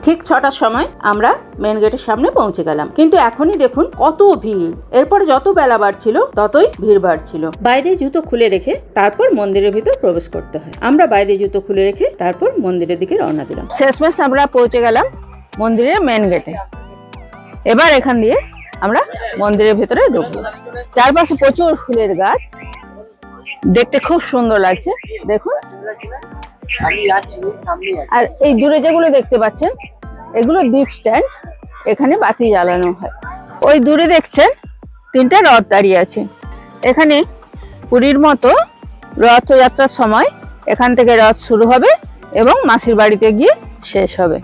ঠিক 6টার সময় আমরা মেন গেটের সামনে পৌঁছে গেলাম, কিন্তু এখনই দেখুন কত ভিড়। এরপরে যত বেলা বাড়ছিল ততই ভিড় বাড়ছিল। বাইরে জুতো খুলে রেখে তারপর মন্দিরের ভিতর প্রবেশ করতে হয়। আমরা বাইরে জুতো খুলে রেখে তারপর মন্দিরের দিকে রওনা দিলাম। শেষমেশ আমরা পৌঁছে গেলাম মন্দিরের মেন গেটে। এবার এখান দিয়ে আমরা মন্দিরের ভিতরে ঢুকবো। চারপাশে প্রচুর ফুলের গাছ, দেখতে খুব সুন্দর লাগছে। দেখুন, আর এই দূরে যেগুলো দেখতে পাচ্ছেন এগুলো দীপ স্ট্যান্ড, এখানে বাতি জ্বালানো হয়। ওই দূরে দেখছেন 3টা রথ দাঁড়িয়ে আছে। এখানে পুরীর মতো রথযাত্রার সময় এখান থেকে রথ শুরু হবে এবং মাসির বাড়িতে গিয়ে শেষ হবে।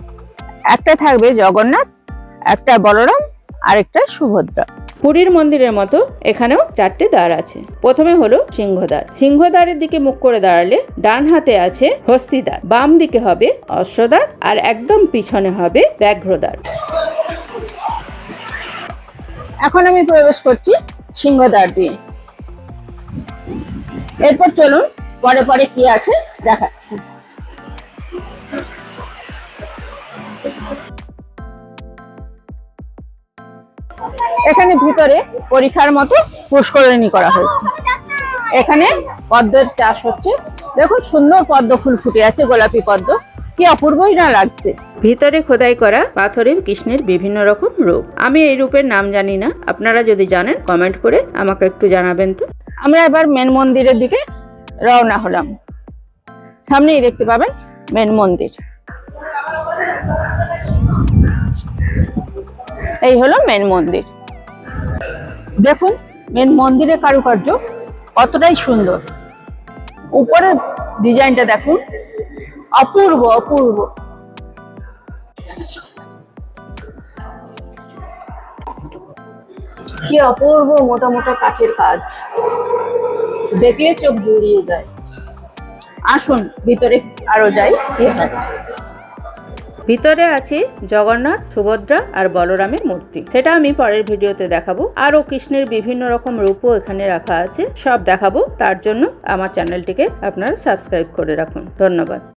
একটা থাকবে জগন্নাথ, একটা বলরাম, আরেকটা সুভদ্রা। পুরীর মন্দিরের মতো এখানেও 4টে দ্বার আছে। প্রথমে হলো সিংহদ্বার। সিংহদ্বারের দিকে মুখ করে দাঁড়ালে ডান হাতে আছে হস্তিদ্বার, বাম দিকে হবে অশ্বদ্বার, আর একদম পিছনে হবে ব্যাঘ্রদ্বার। এখন আমি প্রবেশ করছি সিংহদ্বার দিয়ে। এরপর চলুন পরে পরে কি আছে দেখাচ্ছি। এখানে ভিতরে পরীক্ষার মতো পুষ্করিণী করা হয়েছে। এখানে পদ্মের চাষ হচ্ছে। দেখুন, সুন্দর পদ্ম ফুল ফুটে আছে, গোলাপি পদ্ম, কি অপূর্বই না লাগছে। ভিতরে খোদাই করা পাথরে কৃষ্ণের বিভিন্ন রকম রূপ। আমি এই রূপের নাম জানি না, আপনারা যদি জানেন কমেন্ট করে আমাকে একটু জানাবেন তো। আমরা এবার মেন মন্দিরের দিকে রওনা হলাম। সামনেই দেখতে পাবেন মেন মন্দির। এই হলো মেন মন্দির। দেখুন মেন মন্দিরের কারুকার্য কতটাই সুন্দর। উপরের ডিজাইনটা দেখুন, অপূর্ব অপূর্ব। কি অপূর্ব মোটা মোটা কাঠের কাজ, দেখলে চোখ জুড়িয়ে যায়। আসুন ভিতরে আরো যাই। ভিতরে আছে জগন্নাথ, সুভদ্রা আর বলরামের মূর্তি। সেটা আমি পরের ভিডিওতে দেখাবো। আরো কৃষ্ণের বিভিন্ন রকম রূপও এখানে রাখা আছে, সব দেখাবো। তার জন্য আমার চ্যানেলটিকে আপনারা সাবস্ক্রাইব করে রাখুন। ধন্যবাদ।